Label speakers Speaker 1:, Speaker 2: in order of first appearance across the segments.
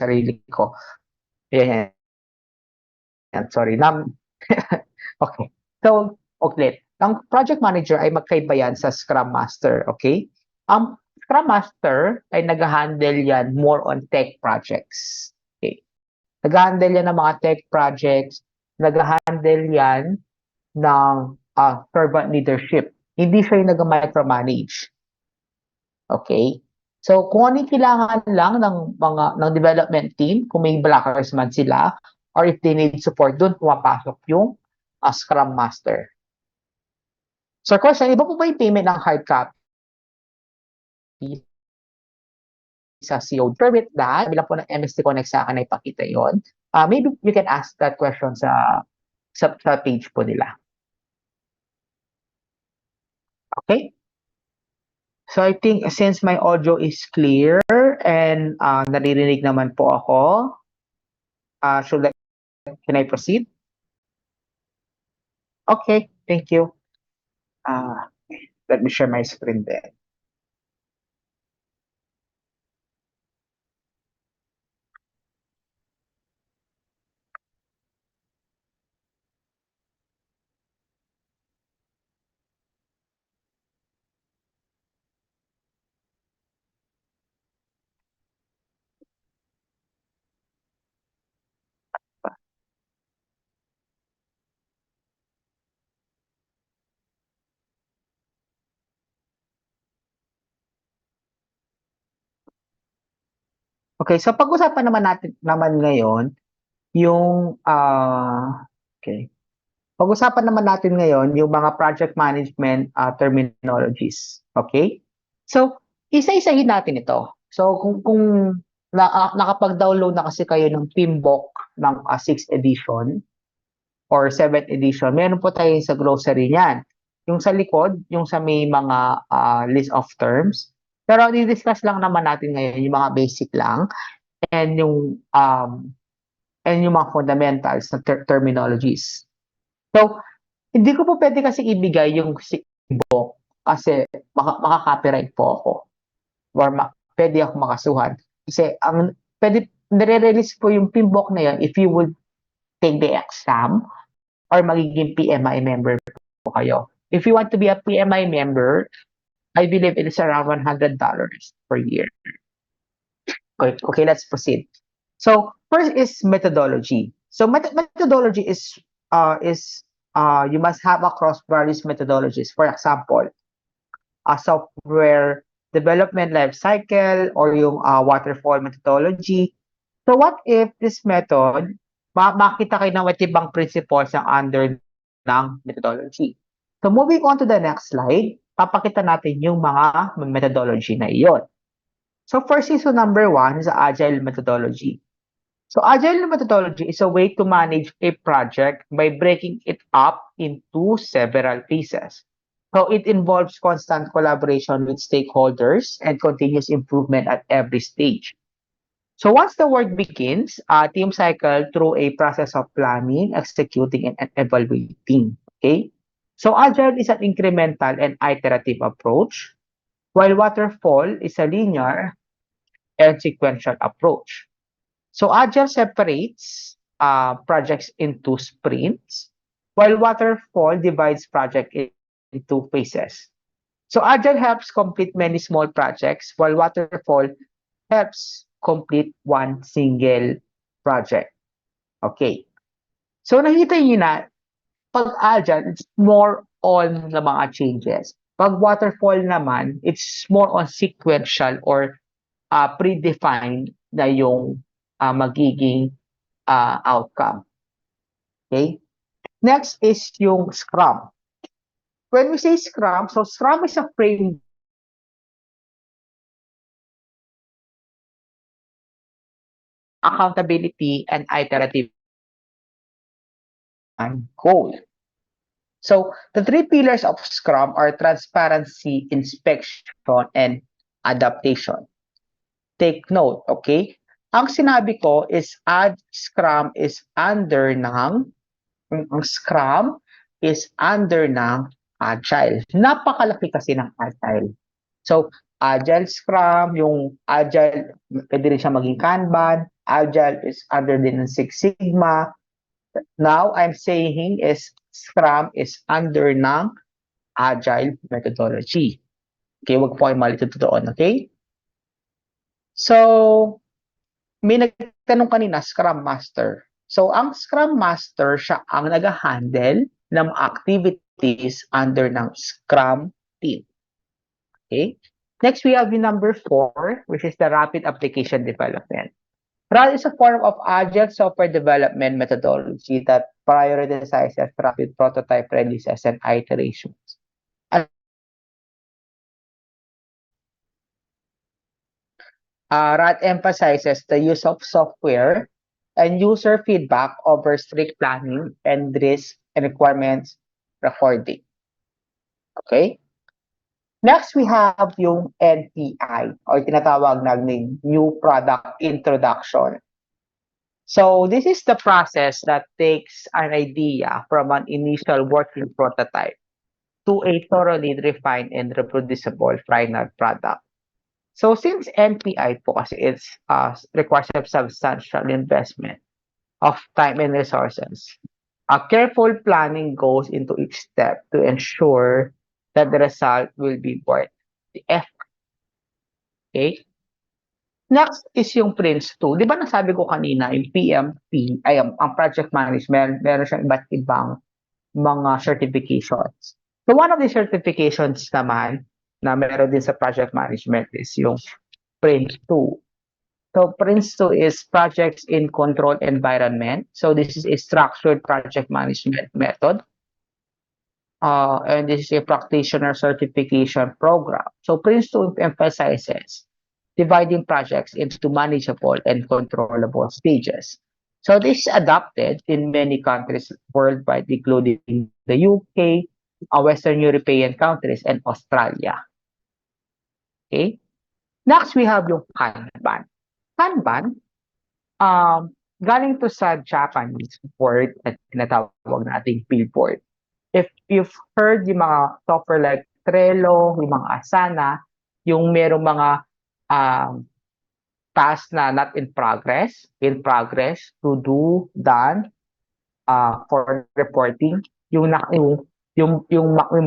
Speaker 1: sarili ko. Ayan, sorry. Okay. So, ulit. Ang project manager ay magkaiba yan sa Scrum Master, okay? Ang Scrum Master ay nag-handle yan more on tech projects. Okay? Nag-handle yan ng mga tech projects, nag-handle yan ng servant leadership. Hindi siya yung nag-micromanage. Okay? So, kung ano yung kailangan lang ng development team, kung may blockers man sila, or if they need support, doon pumapasok yung Scrum Master. So, question, iba po ba yung payment ng hard copy sa COD? With that, bilang po ng MST Connect sa akin ay ipakita yon. Maybe you can ask that question sa page po nila. Okay? So, I think since my audio is clear and naririnig naman po ako, can I proceed? Okay, thank you. Let me share my screen then. Okay, so pag-usapan naman ngayon yung okay. Pag-usapan naman natin ngayon yung mga project management terminologies. Okay? So, isa-isahin natin ito. So, kung nakapag-download na kasi kayo ng PMBOK ng 6th edition or 7th edition, meron po tayo sa glossary niyan. Yung sa likod, yung sa may mga list of terms. Pero i-discuss lang naman natin ngayon yung mga basic lang and yung mga fundamentals na terminologies. So, hindi ko po pwede kasi ibigay yung PMBOK kasi maka-copyright po ako or pwede ako makasuhan. Kasi nire-release po yung PMBOK na yan if you would take the exam or magiging PMI member po kayo. If you want to be a PMI member, I believe it is around $100 per year. Okay, let's proceed. So, first is methodology. So, methodology is you must have across various methodologies. For example, a software development life cycle or yung waterfall methodology. So, what if this method, makita kayo ng matibang principles ang under ng methodology. So, moving on to the next slide, papakita natin yung mga methodology na iyon. So, first is number 1 is agile methodology. So, agile methodology is a way to manage a project by breaking it up into several pieces. So, it involves constant collaboration with stakeholders and continuous improvement at every stage. So, once the work begins, team cycle through a process of planning, executing, and evaluating. Okay? So, agile is an incremental and iterative approach, while waterfall is a linear and sequential approach. So Agile separates projects into sprints, while Waterfall divides project into phases. So Agile helps complete many small projects, while Waterfall helps complete one single project. Okay. So nakita niyo na, pag Agile, it's more on the mga changes. Pag Waterfall naman, it's more on sequential or predefined na yung magiging outcome. Okay? Next is yung Scrum. When we say Scrum, so Scrum is a framework accountability and iterative and goal. So the 3 pillars of Scrum are transparency, inspection, and adaptation. Take note, okay? Ang sinabi ko is Scrum is under ng Agile. Napakalaki kasi ng Agile. So, Agile Scrum, yung Agile, pwede rin siya maging Kanban. Agile is under din ng Six Sigma. Now, I'm saying is Scrum is under ng Agile methodology. Okay, wag po kayo malito doon, okay? So, may nagtanong kanina, Scrum Master. So, ang Scrum Master, siya ang nag-handle ng activities under ng Scrum team. Okay? Next, we have the number 4, which is the Rapid Application Development. RAD is a form of agile software development methodology that prioritizes rapid prototype releases and iterations. RAD emphasizes the use of software and user feedback over strict planning and risk and requirements recording. Okay? Next, we have yung NPI or tinatawag nating New Product Introduction. So this is the process that takes an idea from an initial working prototype to a thoroughly refined and reproducible final product. So since NPI po kasi requires a substantial investment of time and resources, a careful planning goes into each step to ensure that the result will be worth the effort. Okay? Next is yung PRINCE2. Di ba nasabi ko kanina, yung PMP, ang project management, meron siyang iba't ibang mga certifications. So one of the certifications naman na meron din sa project management is yung PRINCE2. So PRINCE2 is Projects in Controlled Environment. So this is a structured project management method. And this is a practitioner certification program. So PRINCE2 emphasizes dividing projects into manageable and controllable stages. So this is adopted in many countries worldwide, including the UK, Western European countries, and Australia. Okay? Next, we have yung Kanban. Kanban, galing to sa Japanese word at tinatawag nating billboard. If you've heard yung mga software like Trello, yung mga Asana, yung merong mga tasks na not in progress, to do, done, for reporting, yung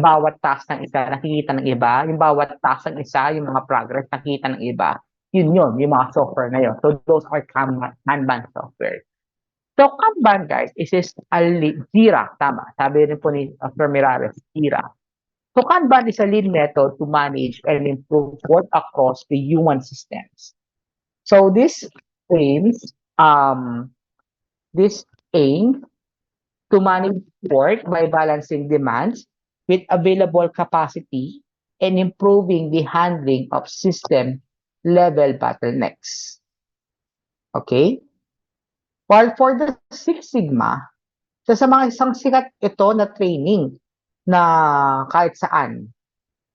Speaker 1: bawat task ng isa nakikita ng iba, yung bawat task ng isa, yung mga progress nakikita ng iba. Yun, yung mga software na yun. So those are Kanban software. So Kanban, guys, is Jira, tama. Sabi rin po ni Sir Mirales, Jira. So Kanban is a lean method to manage and improve work across the human systems. So this aims to manage work by balancing demands with available capacity and improving the handling of system-level bottlenecks. Okay? While for the Six Sigma, sa mga isang sikat ito na training na kahit saan.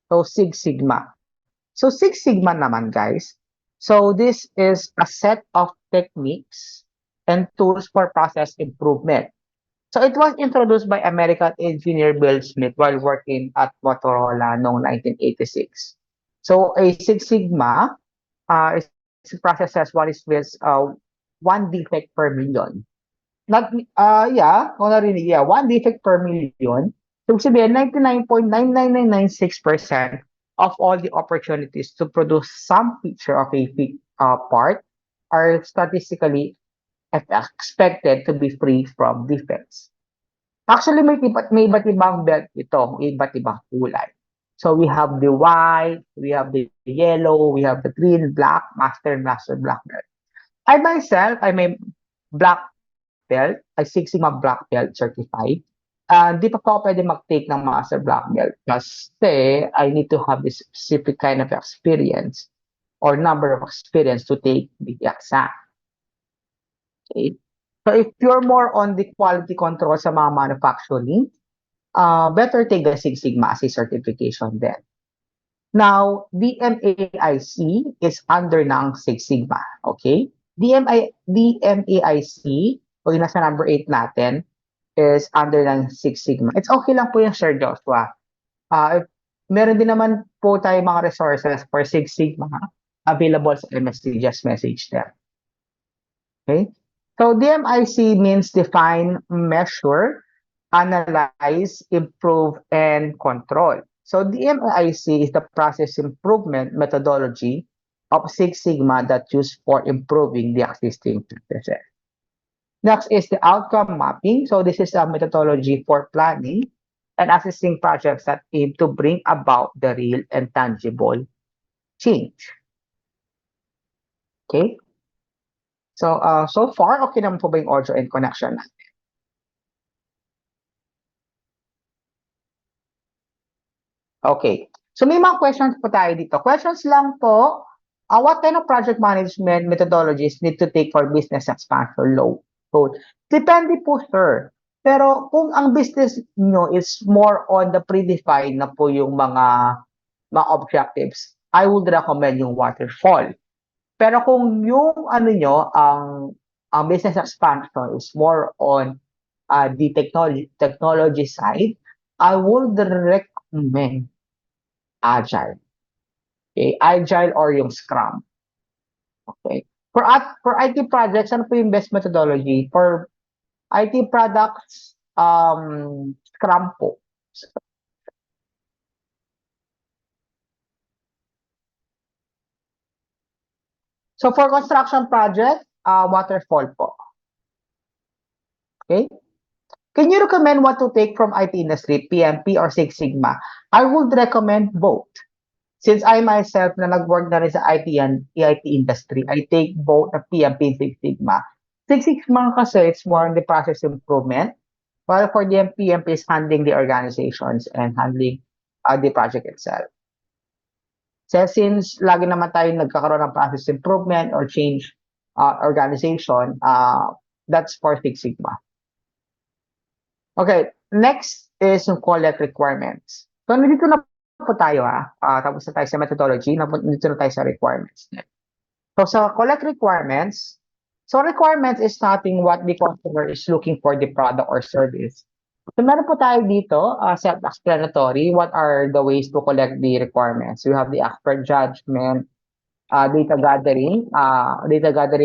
Speaker 1: So, Six Sigma. So, Six Sigma naman, guys. So, this is a set of techniques and tools for process improvement. So, it was introduced by American engineer Bill Smith while working at Motorola noong 1986. So, a Six Sigma is processes what is with one defect per million. One defect per million. So, sabihin, 99.99996% of all the opportunities to produce some feature of a part are statistically expected to be free from defects. Actually, may iba't ibang belt ito, may iba't ibang kulay. So, we have the white, we have the yellow, we have the green, black, master, black belt. I myself, I'm a black belt, a Six Sigma black belt certified. Di pa po pwede mag-take ng master black belt kasi I need to have this specific kind of experience or number of experience to take the exam. Okay. So if you're more on the quality control sa mga manufacturing, better take the Six Sigma as a certification then. Now, DMAIC is under ng Six Sigma. Okay? DMAIC, o yung nasa number 8 natin, is under ng Six Sigma. It's okay lang po yung Sir Joshua. meron din naman po tayo mga resources for Six Sigma available sa MSC, just message them. Okay? So DMIC means define, measure, analyze, improve, and control. So DMIC is the process improvement methodology of Six Sigma that used for improving the existing processes. Next is the outcome mapping. So this is a methodology for planning and assessing projects that aim to bring about the real and tangible change. Okay? So far, okay naman po ba yung audio and connection? Okay. So may mga questions po tayo dito. Questions lang po. What kind of project management methodologies need to take for business expansion low? So, depende po, sir. Pero kung ang business nyo is more on the predefined na po yung mga objectives, I would recommend yung waterfall. Pero kung yung ano nyo, ang business expansion is more on the technology side, I would recommend Agile. Okay, Agile or yung Scrum. Okay. For IT projects, ano po yung best methodology? For IT products, Scrum po. So for construction project, waterfall po. Okay? Can you recommend what to take from IT industry, PMP or Six Sigma? I would recommend both. Since I myself na nag-work na rin sa IT and IT industry, I take both the PMP and Six Sigma. Six Sigma kasi it's more on the process improvement, while for the PMP is handling the organizations and handling the project itself. So since lagi naman tayo nagkakaroon ng process improvement or change organization, that's for Six Sigma. Okay, next is yung collect requirements. So nandito na po tayo tapos na tayo sa methodology, nandito na tayo sa requirements. So sa collect requirements, so requirements is nothing what the customer is looking for the product or service. So meron po tayo dito, self-explanatory, what are the ways to collect the requirements. You have the expert judgment, data gathering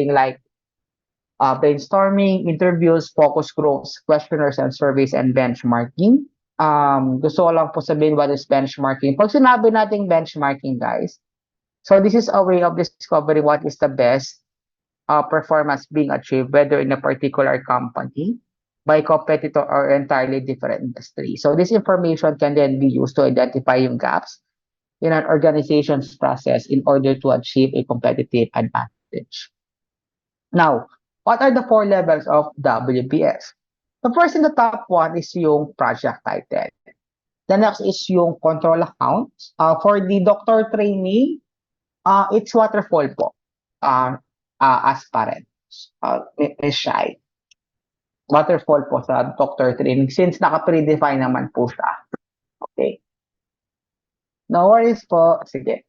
Speaker 1: like brainstorming, interviews, focus groups, questionnaires and surveys, and benchmarking. Gusto ko lang po sabihin what is benchmarking. Pag sinabi nating benchmarking, guys, so this is a way of discovering what is the best performance being achieved, whether in a particular company, by competitor or entirely different industry. So this information can then be used to identify yung gaps in an organization's process in order to achieve a competitive advantage. Now, what are the 4 levels of WBS? The first in the top one is yung project title. The next is yung control account. For the doctor training, it's waterfall po. As parents, Ms. Shai. Waterfall po sa doctor training since naka-predefine naman po siya. Okay. No worries po. Sige.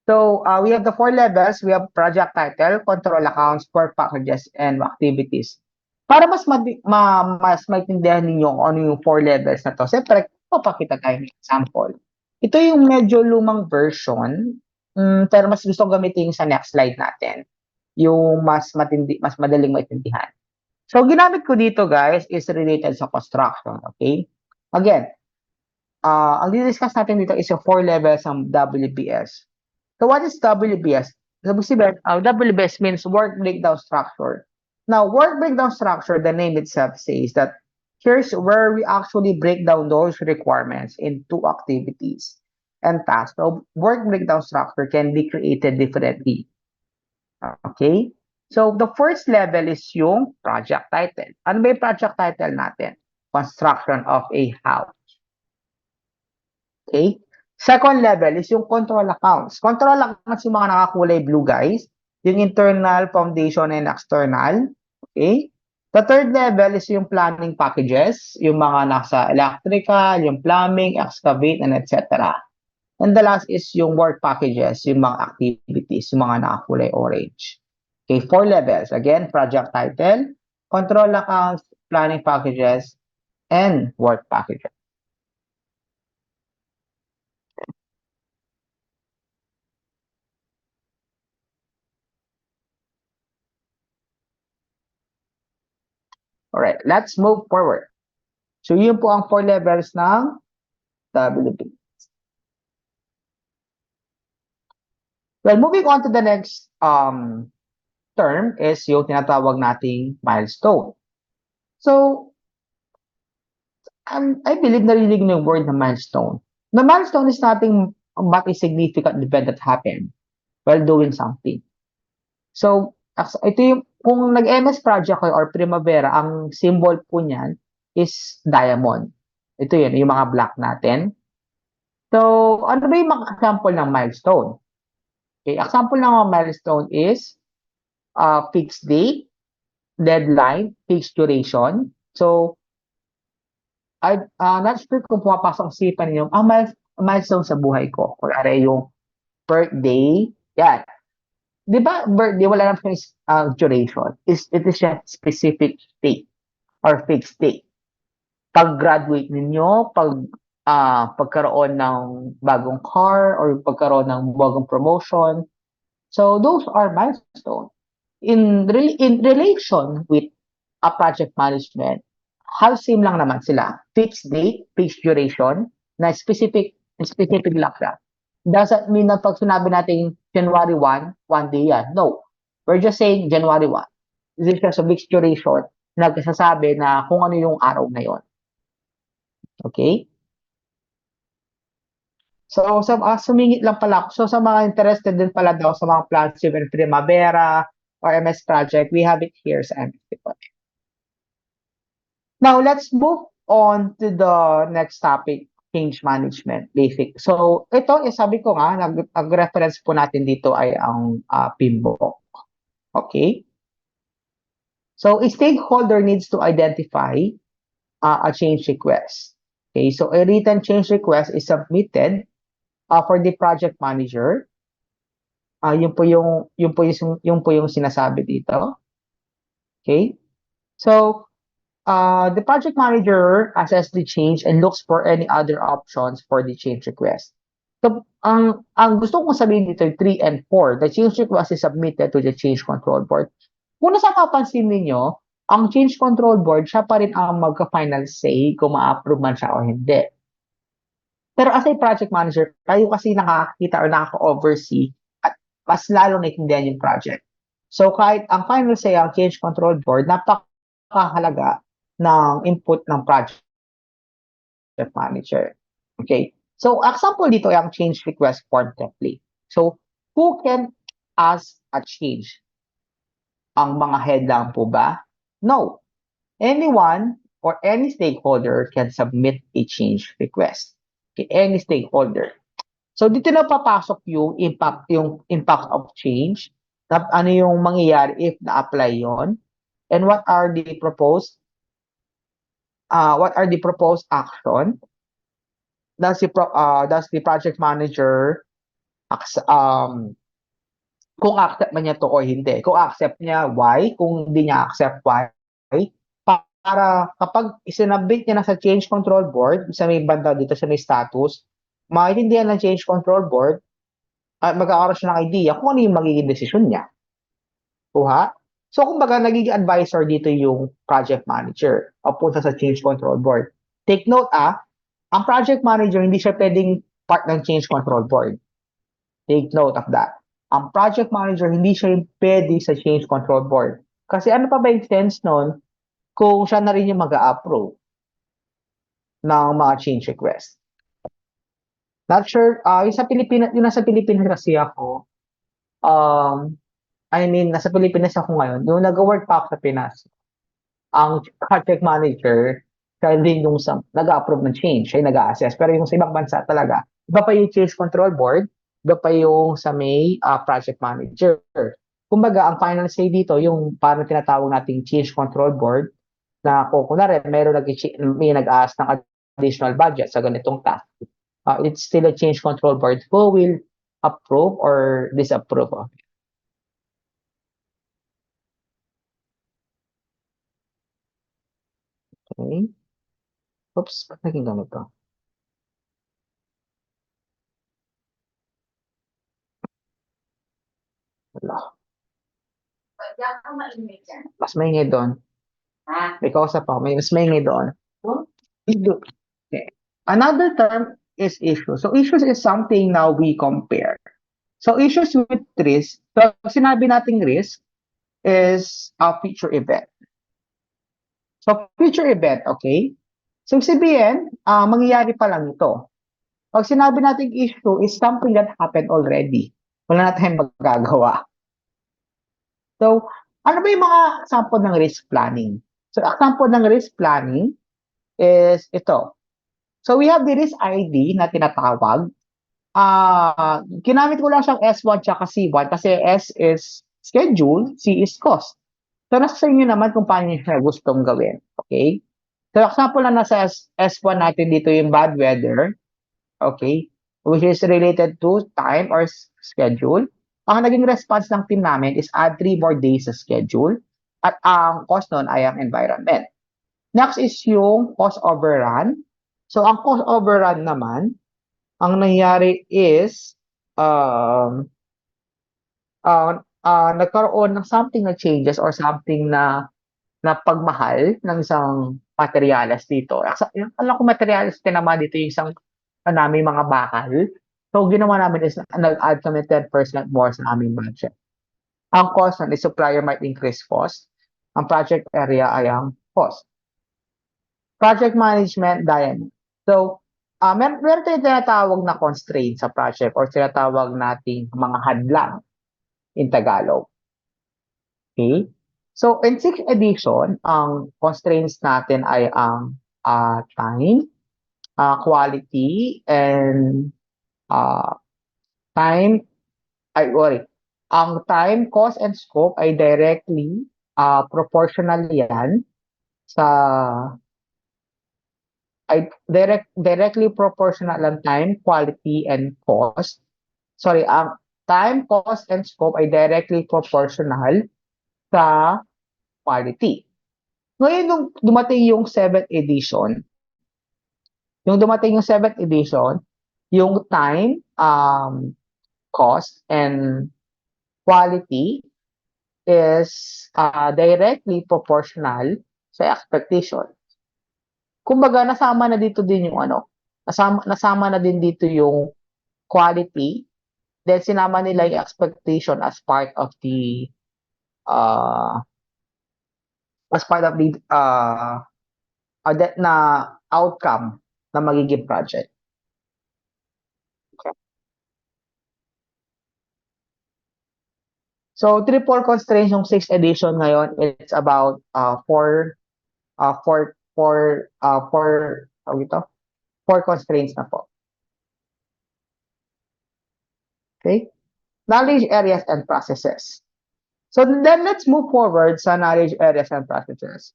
Speaker 1: So, we have the 4 levels. We have project title, control accounts, work packages, and activities. Para mas maintindihan ninyo kung ano yung 4 levels na to, siyempre, papakita tayo ng example. Ito yung medyo lumang version, pero mas gusto gamitin sa next slide natin. Yung mas madaling maintindihan. So, ginamit ko dito, guys, is related sa construction, okay? Again, ang discuss natin dito is yung 4 levels ng WBS. So, what is WBS? WBS means work breakdown structure. Now, work breakdown structure, the name itself says that here's where we actually break down those requirements into activities and tasks. So, work breakdown structure can be created differently. Okay? So, the first level is yung project title. Ano ba yung project title natin? Construction of a house. Okay? Second level is yung control accounts. Control accounts yung mga nakakulay blue, guys. Yung internal, foundation, and external. Okay? The third level is yung planning packages. Yung mga nasa electrical, yung plumbing, excavate, and etc. And the last is yung work packages, yung mga activities, yung mga nakakulay orange. Okay, 4 levels. Again, project title, control accounts, planning packages, and work packages. Alright, let's move forward. So, yun po ang 4 levels ng WP. Well, moving on to the next term is yung tinatawag nating milestone. So, I believe narinig niyo yung word na milestone. The milestone is nothing but a significant event that happened while doing something. So, ito yung, kung nag-MS project kayo or Primavera, ang symbol po niyan is diamond. Ito yun, yung mga black natin. So, ano ba yung mga example ng milestone? Okay, example ng mga milestone is fixed date, deadline, fixed duration. So, not sure kung pumapasok sa isipan ninyo, milestone sa buhay ko. Kunwari yung birthday, yan. Di ba, birthday, wala naman duration. It is a specific date or fixed date. Pag-graduate ninyo, pagkaroon ng bagong car or pagkaroon ng bagong promotion. So, those are milestones. In relation with a project management, same lang naman sila. Fixed date, fixed duration, na specific lang siya. Doesn't mean na pag sinabi natin January 1, one day yan. No. We're just saying January 1. This is just a fixed duration na nagsasabi na kung ano yung araw na yon. Okay? So, sumingit lang pala ako. So, sa mga interested din pala daw sa mga plans in Primavera or MS project, we have it here sa MS. Now, let's move on to the next topic, change management, basic. So, ito, sabi ko nga, nag-reference po natin dito ay ang PMBOK. Okay? So, a stakeholder needs to identify a change request. Okay? So, a written change request is submitted for the project manager. Yung po yung sinasabi dito. Okay? So, the project manager assesses the change and looks for any other options for the change request. So, ang gusto kong sabihin dito, 3 and 4, the change request is submitted to the change control board. Kung nasa papansin ninyo, ang change control board, siya pa rin ang magka-final say kung ma-approve man siya o hindi. Pero as a project manager, kayo kasi nakakita or nakaka-oversee at mas lalo naiintindihan yung project. So kahit ang final say ang change control board, napakahalaga ng input ng project manager. Okay? So example dito ay ang change request form template. So who can ask a change? Ang mga head lang po ba? No. Anyone or any stakeholder can submit a change request. Okay, any stakeholder. So dito na papasok yung impact of change. Ano yung mangyayari if na-apply yon, and what are the proposed action. Does the project manager kung accept man niya to o hindi. Kung accept niya, why? Kung hindi niya accept, why? Para kapag isinabit niya na sa change control board, sa may banda dito sa may status, maintindihan ng change control board at magkakaroon siya ng idea kung ano yung magiging desisyon niya. Kuha? So, kumbaga, nagiging advisor dito yung project manager o punta sa change control board. Take note, ang project manager, hindi siya pwedeng part ng change control board. Take note of that. Ang project manager, hindi siya yung pwede sa change control board. Kasi ano pa ba yung sense nun kung siya na rin yung mag-a-approve ng mga change request? Not sure, yung nasa Pilipinas kasi ako, nasa Pilipinas ako ngayon, yung nag-work pa ako sa Pinas, ang project manager, siya din yung nag-approve ng change, siya yung nag-assess. Pero yung sa ibang bansa talaga, iba pa yung change control board, iba pa yung sa may project manager. Kumbaga, ang final say dito, yung parang tinatawag nating change control board, na kung kunwari, may nag-ask ng additional budget sa ganitong task. It's still a change control board who will approve or disapprove of it. Okay. Oops, ba't naging ganito? Wala. Mas maingay doon. Because of may mas maingay doon. Okay. Another term is issue. So issues is something now we compare. So issues with risk, so sinabi nating risk is a future event. So future event, okay? So sabihin, mangyayari pa lang ito. Pag sinabi nating issue is something that happened already. Wala na tayong magagawa. So, ano ba yung mga example ng risk planning? So, example ng risk planning is ito. So, we have the risk ID na tinatawag. Ginamit ko lang siyang S1 tsaka C1 kasi S is schedule, C is cost. So, nasa sa inyo naman kung paano nyo siya gustong gawin. Okay? So, example na nasa S1 natin dito yung bad weather. Okay? Which is related to time or schedule. Ang naging response ng team namin is add 3 more days sa schedule. At ang cost nun ay ang environment. Next is yung cost overrun. So, ang cost overrun naman, ang nangyari is, nagkaroon ng something na changes or something na pagmahal ng isang materials dito. Alam ko materials din naman dito yung isang namin mga bakal. So, ginawa namin is nag-add kami 10% more sa aming budget. Ang cost ng supplier might increase cost. Ang project area ay ang cost. Project management dynamic. So, meron tayong tinatawag na constraint sa project or tinatawag nating mga hadlang in Tagalog. Okay? So, in 6th edition, ang constraints natin ay ang time, quality, and time, ang time, cost, and scope ay directly proportional yan sa, directly proportional ang time, quality, and cost. Sorry, ang time, cost, and scope ay directly proportional sa quality. Ngayon, nung dumating yung 7th edition, yung time, cost, and quality is directly proportional sa expectation. Kumbaga, nasama na dito din yung nasama na din dito yung quality, then sinama nila yung expectation as part of the na outcome na magiging project. Okay. So, triple constraints yung 6th edition ngayon, it's about four constraints na po. Okay? Knowledge areas and processes. So, then let's move forward sa knowledge areas and processes.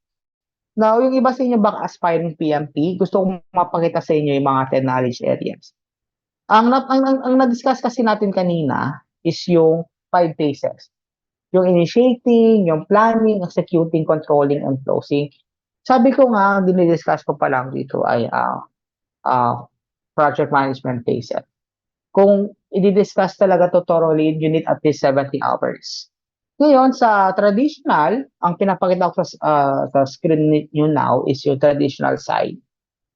Speaker 1: Now, yung iba sa inyo baka aspiring PMP, gusto kong mapakita sa inyo yung mga 10 knowledge areas. Ang na-discuss kasi natin kanina is yung 5 phases. Yung initiating, yung planning, executing, controlling, and closing. Sabi ko nga, dinidiscuss ko pa lang dito ay project management phases. Kung i-discuss talaga to thoroughly, you need at least 70 hours. Ngayon, sa traditional, ang pinapakita ko sa screen nyo now is yung traditional side.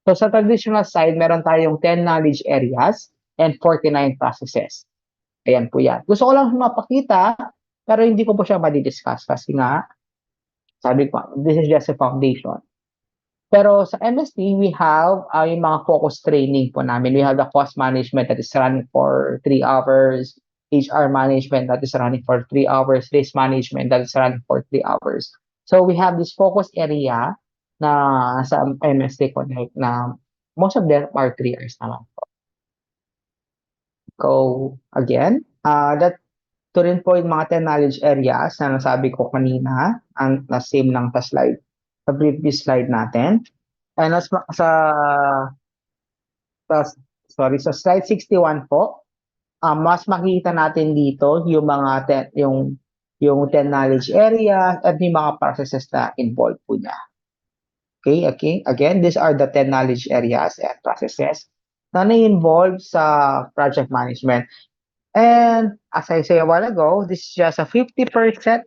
Speaker 1: So, sa traditional side, meron tayong 10 knowledge areas and 49 processes. Ayan po yan. Gusto ko lang mapakita, pero hindi ko po siya madidiscuss kasi nga, sabi ko, this is just a foundation. Pero sa MST, we have yung mga focus training po namin. We have the cost management that is running for 3 hours, HR management that is running for 3 hours, risk management that is running for 3 hours. So we have this focus area na sa MST Connect na most of them are 3 hours naman po. So again, that to rin po yung mga 10 knowledge areas na nasabi ko kanina, ang same lang sa slide, sa previous slide natin. And sa slide 61 po, mas makita natin dito yung mga 10 knowledge area at yung mga processes na involved po niya. Okay, again, these are the 10 knowledge areas and processes na na-involve sa project management. And as I say a while ago, this is just a 50%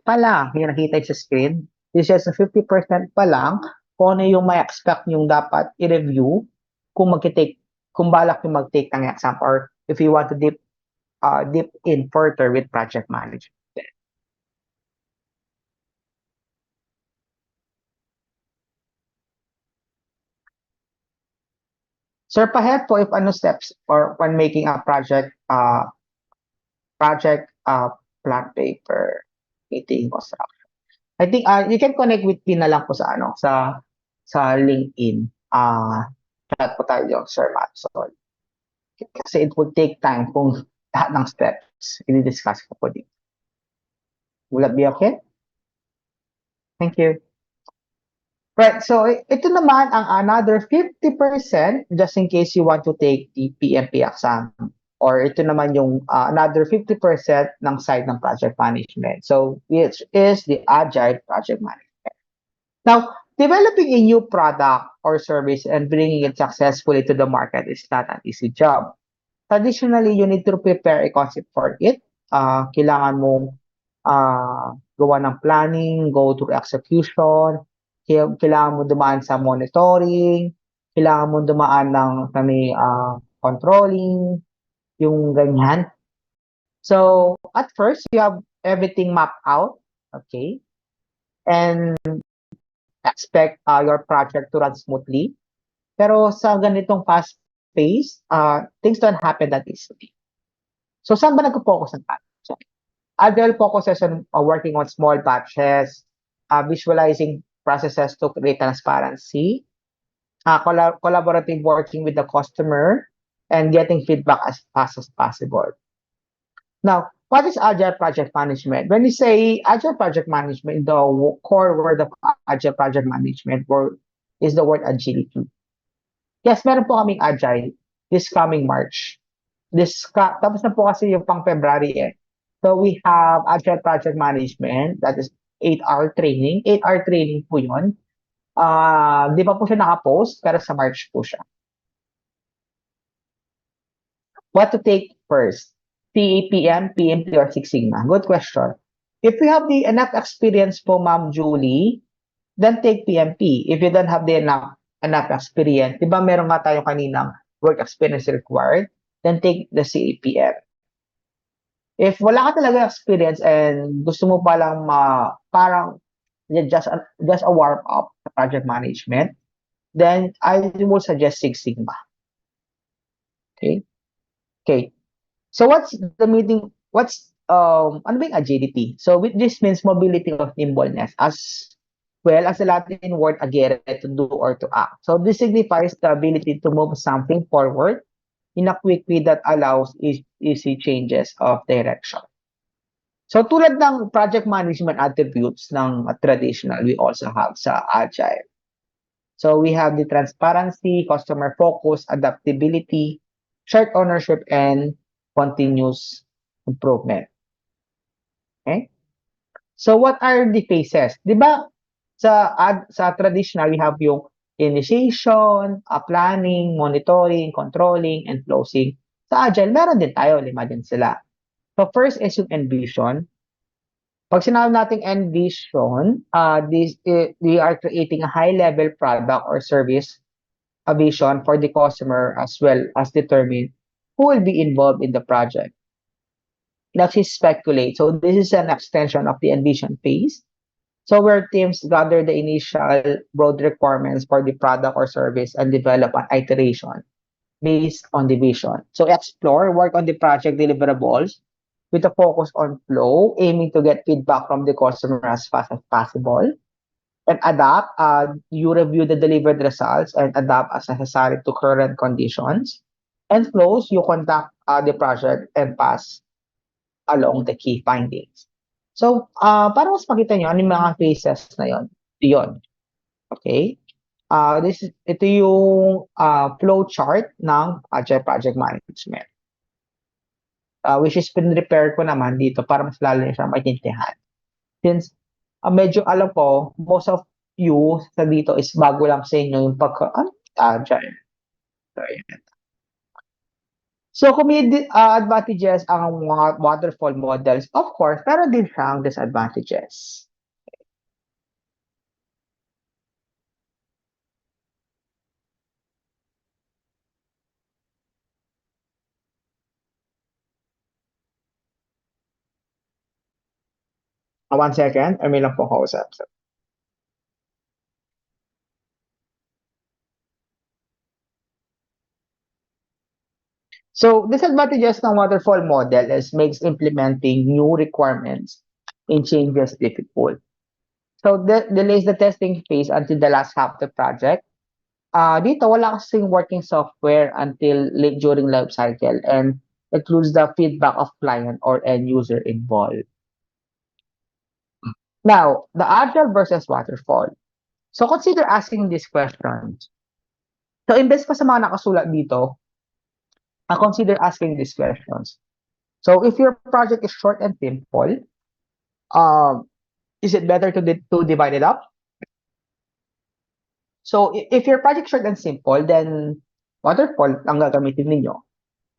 Speaker 1: pa lang yung nakita sa screen. This is 50% pa lang kung ano yung may expect yung dapat i-review kung kung balak yung mag-take ng exam or if you want to deep in further with project management. Sir, pahead po if ano steps or when making a project plan paper meeting construction. I think you can connect with me na lang po sa sa LinkedIn. Chat po tayo, Sir Matson. Kasi it would take time kung lahat ng steps i-discuss ko po dito. Will that be okay? Thank you. Right, so ito naman ang another 50% just in case you want to take the PMP exam. Or ito naman yung another 50% ng side ng project management. So, which is the agile project management. Now, developing a new product or service and bringing it successfully to the market is not an easy job. Traditionally, you need to prepare a concept for it. Kailangan mong gawa ng planning, go through execution, kailangan mo dumaan sa monitoring, kailangan mo dumaan ng controlling, yung ganyan. So, at first, you have everything mapped out, okay? And expect your project to run smoothly. Pero sa ganitong fast pace, things don't happen that easily. So, saan ba nag-focus ang tayo? So, Agile focuses on working on small batches, visualizing processes to create transparency, collaborative working with the customer, and getting feedback as fast as possible. Now, what is Agile Project Management? When we say Agile Project Management, the core word of Agile Project Management is the word agility. Yes, meron po kaming Agile this coming March. Tapos na po kasi yung pang February eh. So we have Agile Project Management, that is 8-hour training. 8-hour training po yun. Di pa po siya nakapost, pero sa March po siya. What to take first? CAPM, PMP, or Six Sigma? Good question. If you have the enough experience po, Ma'am Julie, then take PMP. If you don't have the enough experience, di ba meron nga tayo kaninang work experience required, then take the CAPM. If wala ka talaga experience and gusto mo palang parang just a warm up sa project management, then I will suggest Six Sigma. Okay? Okay. So what's ano ba yung agility? So this means mobility of nimbleness as well as the Latin word agere, to do or to act. So this signifies the ability to move something forward in a quick way that allows easy changes of direction. So tulad ng project management attributes ng traditional, we also have sa agile. So we have the transparency, customer focus, adaptability, shared ownership, and continuous improvement. Okay? So what are the phases? 'Di ba sa traditional we have yung initiation, planning, monitoring, controlling, and closing. Sa agile meron din tayo, 5 din sila. So first is yung envision. Pag sinabi nating envision, we are creating a high-level product or service, a vision for the customer as well as determine who will be involved in the project. Next is speculate. So this is an extension of the envision phase. So where teams gather the initial broad requirements for the product or service and develop an iteration based on the vision. So explore, work on the project deliverables with a focus on flow, aiming to get feedback from the customer as fast as possible. And adapt, you review the delivered results and adapt as necessary to current conditions. And flows, you conduct the project and pass along the key findings. So, para mas makita nyo, ano yung mga phases na yun. Okay? Ito yung flow chart ng Agile Project Management. Which is pinrepared ko naman dito para mas lalo siya maintindihan. Since medyo alam ko, most of you sa dito is bago lang sa inyo yung Agile. So, ayan. So, kung may advantages ang mga waterfall models, of course, pero din siyang disadvantages. 1 second, may lang po kausap. So, disadvantages ng waterfall model is makes implementing new requirements and changes difficult. So, delays the testing phase until the last half of the project. Dito, wala kasing working software until late during life cycle and includes the feedback of client or end user involved. Now, the agile versus waterfall. So, consider asking these questions. So, imbes pa sa mga nakasulat dito, consider asking these questions. So, if your project is short and simple, um, is it better to divide it up? So, if your project short and simple, then waterfall ang gagamitin ninyo.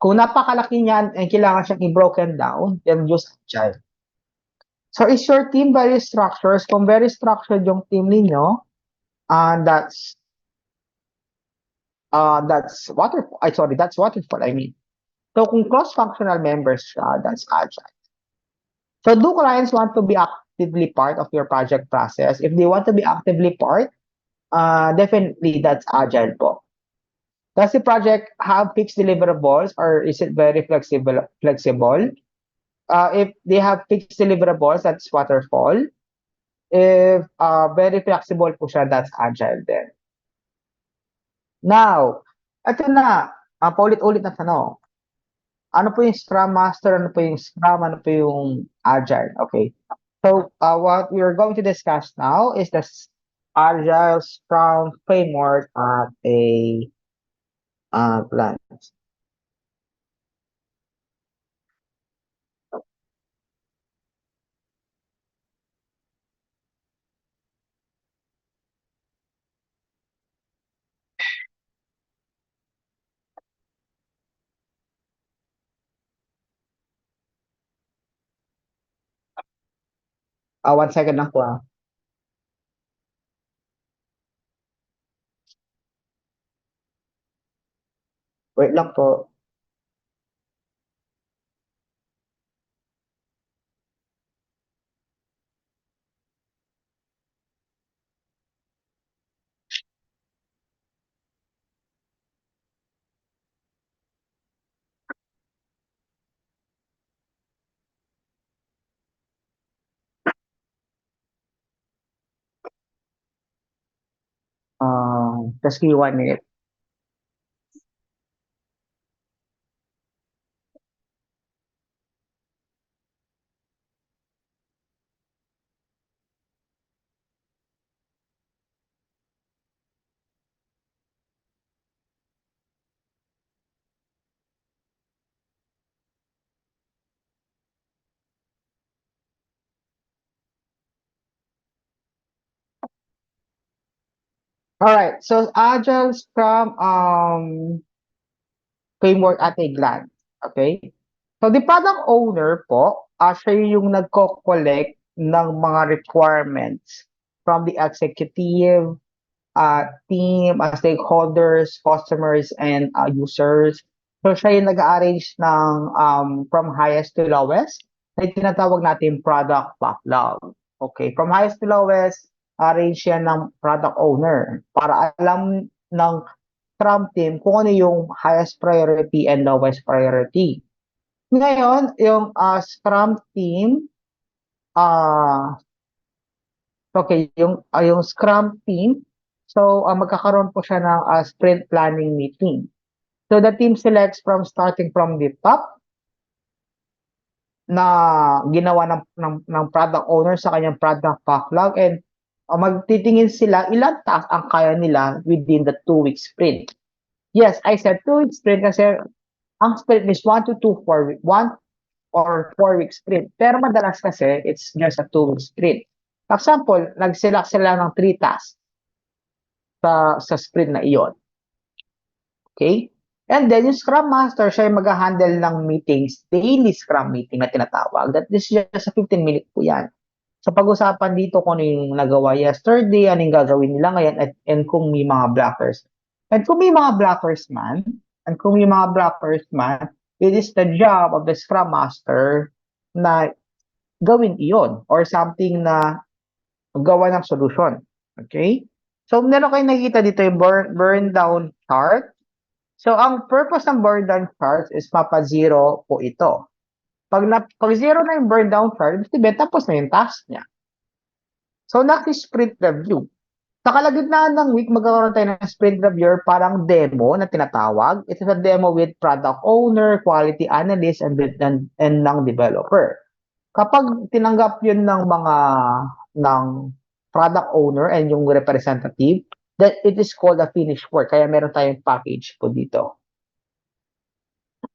Speaker 1: Kung napakalaki niyan and kailangan siyang i-broken down, then use agile. So, is your team very structured? Kung very structured yung team ninyo, that's waterfall. That's waterfall, I mean. So, kung cross-functional members siya, that's agile. So, do clients want to be actively part of your project process? If they want to be actively part, definitely that's agile po. Does the project have fixed deliverables or is it very flexible? If they have fixed deliverables, that's waterfall. If very flexible po siya, that's agile then. Now, ito na, paulit-ulit na tanong. Ano po yung Scrum Master, ano po yung Scrum, ano po yung Agile? Okay. So, what we're going to discuss now is the Agile Scrum framework at a glance. 1 second lang po. Wait lang po. Just give me 1 minute. All right. So, Agile Scrum framework at a glance. Okay? So, the product owner po, siya yung nagko-collect ng mga requirements from the executive, team, stakeholders, customers, and users. So, siya yung nag-arrange ng from highest to lowest na tinatawag natin product backlog. Okay, from highest to lowest, arrange yan ng product owner para alam ng Scrum team kung ano yung highest priority and lowest priority. Ngayon, yung Scrum team, okay, yung Scrum team, so magkakaroon po siya ng sprint planning meeting. So the team selects starting from the top na ginawa ng product owner sa kanyang product backlog and magtitingin sila ilang tasks ang kaya nila within the 2-week sprint. Yes, I said 2-week sprint kasi ang sprint is 1 to 2 4 1 or 4-week sprint. Pero madalas kasi it's just a 2-week sprint. For example, nag-select sila ng 3 tasks sa sprint na iyon. Okay? And then, yung Scrum Master, siya yung mag-handle ng meetings, daily Scrum meeting na tinatawag. That is just a 15-minute po yan. So, pag-usapan dito kung ano yung nagawa yesterday, anong gagawin nila ngayon, and kung may mga blockers. And kung may mga blockers man, it is the job of the Scrum Master na gawin iyon or something na gawa ng solution. Okay? So, meron kayong nakikita dito yung burn down chart. So, ang purpose ng burn down chart is mapa-zero po ito. Pag zero na yung burn down chart, ibig sabihin, tapos na yung task niya. So, next is sprint review. Sa kalagitnaan ng week, magkakaroon tayo ng sprint review, parang demo na tinatawag. Ito is a demo with product owner, quality analyst, and ng developer. Kapag tinanggap yun ng product owner and yung representative, that it is called a finished work. Kaya meron tayong package po dito.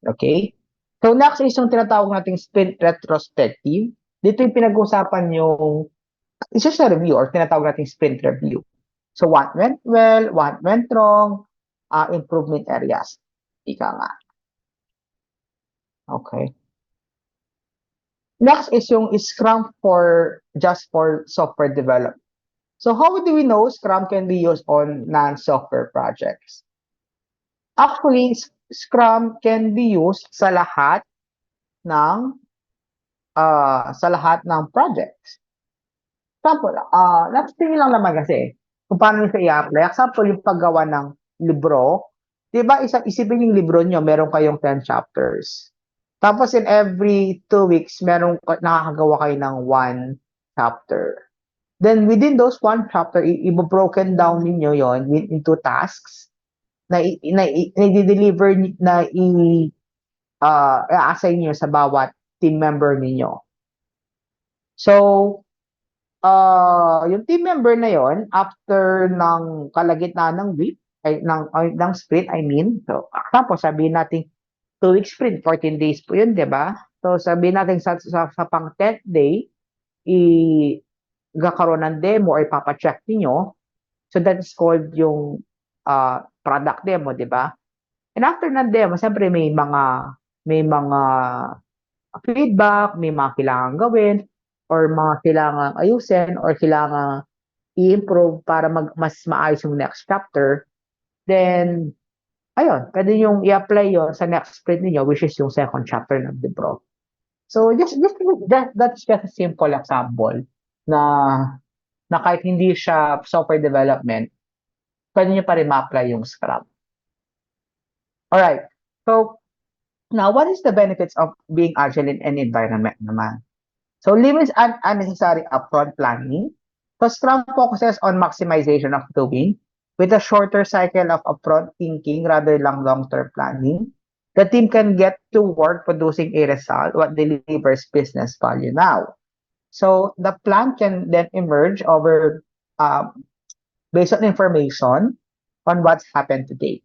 Speaker 1: Okay? So next is yung tinatawag nating sprint retrospective. Dito yung pinag-usapan yung it's just a review or tinatawag nating sprint review. So what went well, what went wrong, improvement areas. Ika nga. Okay. Next is yung Scrum just for software development. So how do we know Scrum can be used on non-software projects? Actually, Scrum can be used sa lahat ng projects. Example, natin lang naman kasi kung paano nyo siya i-apply. Example, yung paggawa ng libro. Di ba, isipin yung libro nyo, meron kayong 10 chapters. Tapos in every 2 weeks, nakakagawa kayo ng 1 chapter. Then within those 1 chapter, i-broken down ninyo yon into tasks na i-deliver na i-assign nyo sa bawat team member ninyo. So, yung team member na yon after ng kalagitnaan ng week, ng sprint, I mean. So, tapos sabihin natin 2-week sprint, 14 days po yun, di ba? So, sabihin natin sa pang 10th day, gakaroon ng demo or ipapacheck niyo. So, that is called yung product demo, di ba? And after ng demo, siyempre may mga feedback, may mga kailangan gawin, or mga kailangan ayusin, or kailangan i-improve para mas maayos yung next chapter, then, ayun, pwede yung i-apply yon sa next sprint niyo, which is yung second chapter ng libro. So, that's just a simple example na kahit hindi siya software development, pwede nyo pa rin ma-apply yung Scrum. Alright, so, now, what is the benefits of being agile in any environment naman? So, limits unnecessary upfront planning. So, Scrum focuses on maximization of doing with a shorter cycle of upfront thinking rather than long-term planning. The team can get to work producing a result what delivers business value now. So, the plan can then emerge based on information on what's happened today.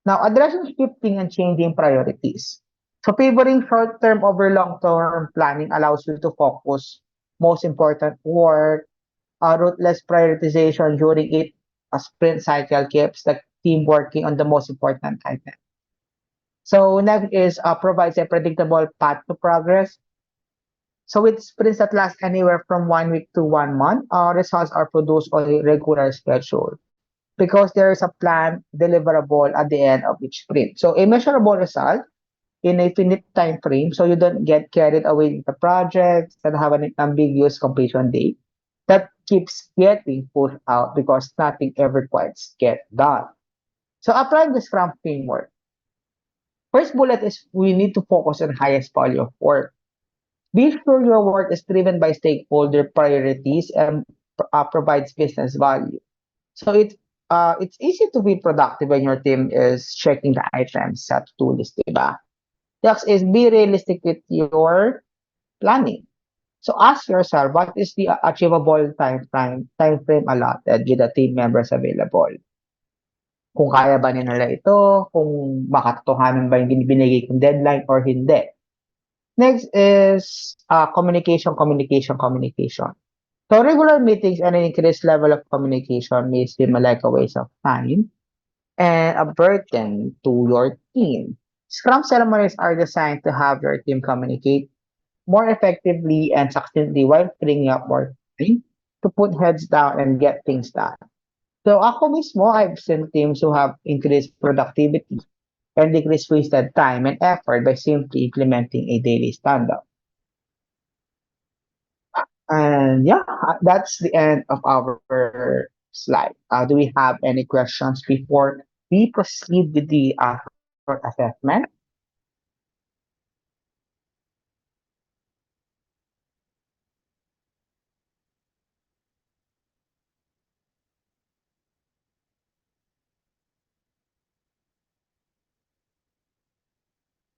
Speaker 1: Now, addressing shifting and changing priorities. So, favoring short-term over long-term planning allows you to focus most important work, ruthless prioritization during a sprint cycle keeps the team working on the most important item. So, next is provides a predictable path to progress. So, with sprints that last anywhere from 1 week to 1 month, results are produced on a regular schedule, because there is a plan deliverable at the end of each sprint. So a measurable result in a finite time frame, so you don't get carried away with the projects that have an ambiguous completion date that keeps getting pushed out because nothing ever quite gets done. So applying the Scrum framework. First bullet is we need to focus on highest value of work. Be sure your work is driven by stakeholder priorities and provides business value. So it's easy to be productive when your team is checking the items sa to-do list, diba? Next is be realistic with your planning. So ask yourself, what is the achievable time frame allotted with the team members available? Kung kaya ba nila ito, kung makatotohanan ba yung binigay kong deadline or hindi. Next is communication. So regular meetings and an increased level of communication may seem like a waste of time and a burden to your team. Scrum ceremonies are designed to have your team communicate more effectively and succinctly while freeing up more time to put heads down and get things done. So ako mismo, I've seen teams who have increased productivity and decreased wasted time and effort by simply implementing a daily stand-up. And yeah, that's the end of our slide. Do we have any questions before we proceed with the short assessment?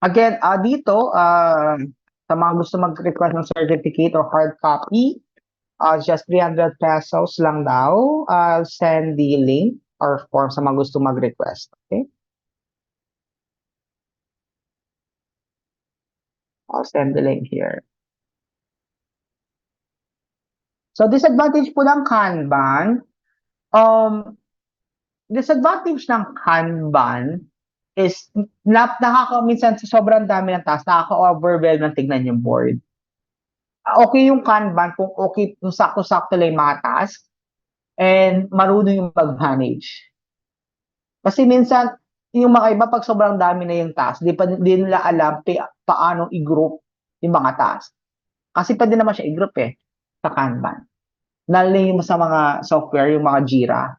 Speaker 1: Again, dito, sa mga gusto mag-request ng certificate or hard copy, just 300 pesos lang daw. I'll send the link or form sa mga gusto mag-request. Okay? I'll send the link here. So, disadvantage po ng Kanban, disadvantage ng Kanban is minsan sa sobrang dami ng task, nakaka-overwhelm ng tignan yung board. Okay yung Kanban kung okay, kung sakto-sakto lang yung mga task and marunong yung mag-manage. Kasi minsan, yung mga iba, pag sobrang dami na yung task, di nila alam paano i-group yung mga task. Kasi pwede naman siya i-group sa Kanban. Lalo yung sa mga software, yung mga Jira.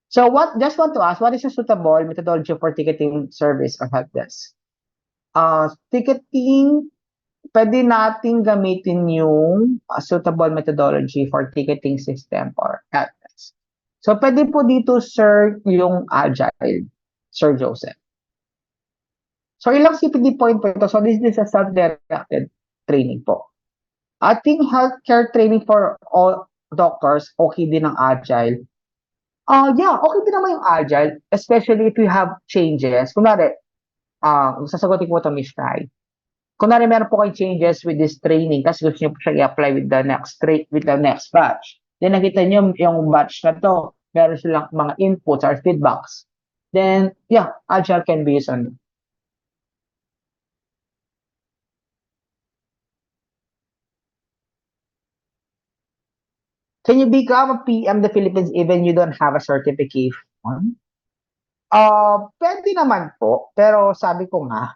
Speaker 1: So just want to ask, what is a suitable methodology for ticketing service or help desk? Ticketing, pwede natin gamitin yung suitable methodology for ticketing system or help desk. So pwede po dito, sir, yung Agile, Sir Joseph. So ilang CPD point po ito? So this is a self-directed training po. Ating healthcare training for all doctors, okay din ang Agile. Yeah, okay din naman yung Agile, especially if you have changes. Kunwari, sasagutin ko ito, Miss Kai. Kunwari, meron po kayong changes with this training, kasi gusto niyo po siya i-apply with the next batch. Then, nakita niyo yung batch na to, meron silang mga inputs or feedbacks. Then, yeah, Agile can be used on. Can you become a PM the Philippines even you don't have a certification? Pwede naman po, pero sabi ko nga,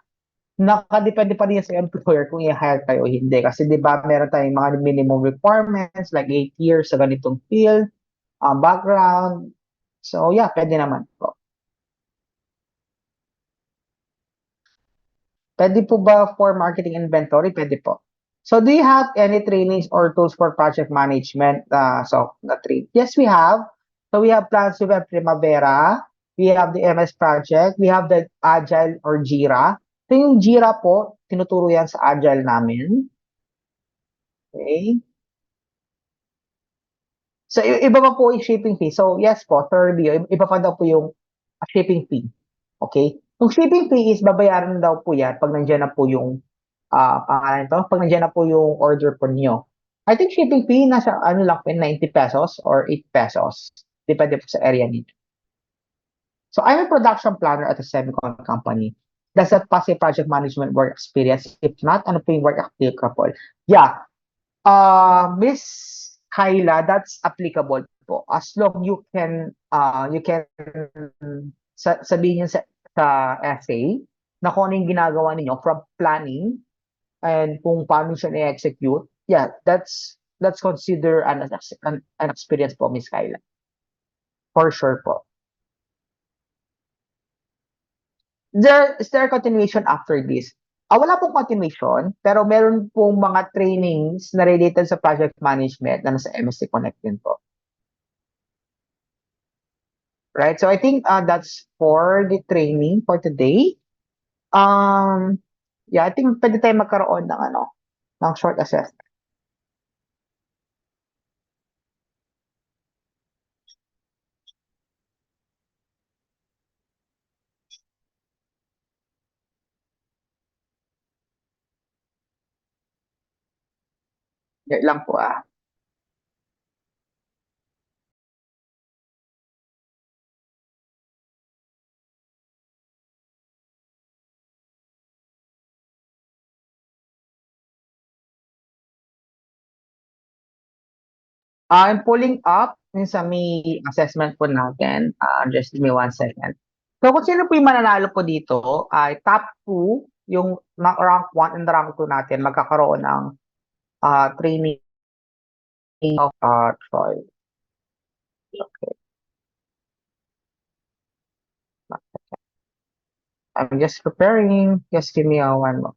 Speaker 1: nakadepende pa rin sa employer kung i-hire kayo o hindi. Kasi di ba meron tayong mga minimum requirements like 8 years sa ganitong field, background. So yeah, pwede naman po. Pwede po ba for marketing inventory? Pwede po. So do you have any trainings or tools for project management? Yes, we have. So we have plans, we have Primavera, we have the MS project, we have the Agile or Jira. So yung Jira po, tinuturo yan sa Agile namin. Okay. So iba pa po yung shipping fee. So yes po, thirdly, iba pa daw po yung shipping fee. Okay? Yung shipping fee is babayaran daw po yan pag nandiyan na po yung pangalan to, pag nandiyan na po yung order po niyo. I think shipping fee nasa ano lang po, 90 pesos or 8 pesos. Depende po sa area niyo. So I'm a production planner at a semicon company. Does that pass a project management work experience? If not, ano po yung work applicable? Yeah. Miss Kyla, that's applicable po. As long you can sabihin sa essay na kung ano yung ginagawa ninyo from planning and kung paano siya na-execute. Yeah, that's consider an experience po, Miss Kyla. For sure po. Is there a continuation after this? Wala pong continuation, pero meron pong mga trainings na related sa project management na nasa MSC Connect din po. Right? So I think that's for the training for today. Yeah, I think pwede tayo magkaroon ng short assessment. Yan lang po . I'm pulling up yung sa may assessment po natin. Just give me 1 second. So kung sino po yung mananalo po dito, ay top 2, yung rank 1 and rank 2 natin, magkakaroon ng training of Troy. Okay. I'm just preparing. Just give me a one more.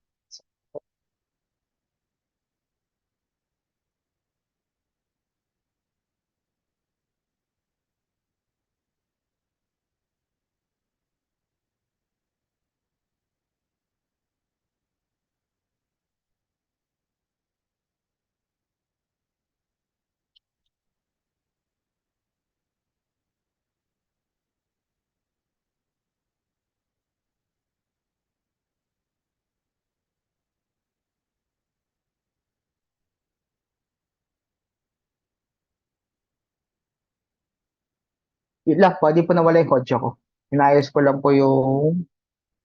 Speaker 1: Yun lang po, di po nawala yung kotse ko. Inayos ko lang po yung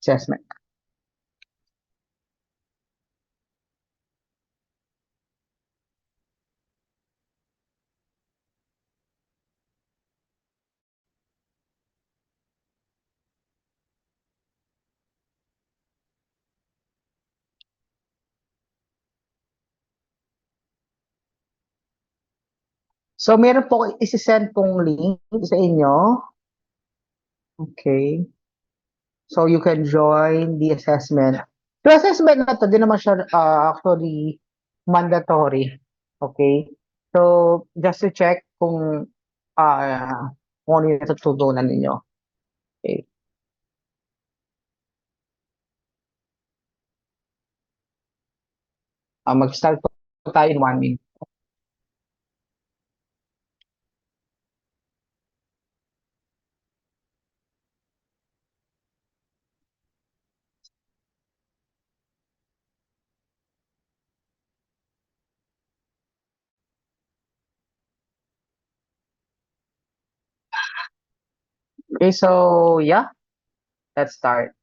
Speaker 1: assessment. So, meron po isi-send pong link sa inyo. Okay. So, you can join the assessment. The assessment na to, di naman siya actually mandatory. Okay. So, just to check kung ano yung natutunan ninyo. Okay. Mag-start po tayo in 1 minute. Okay, so yeah, let's start.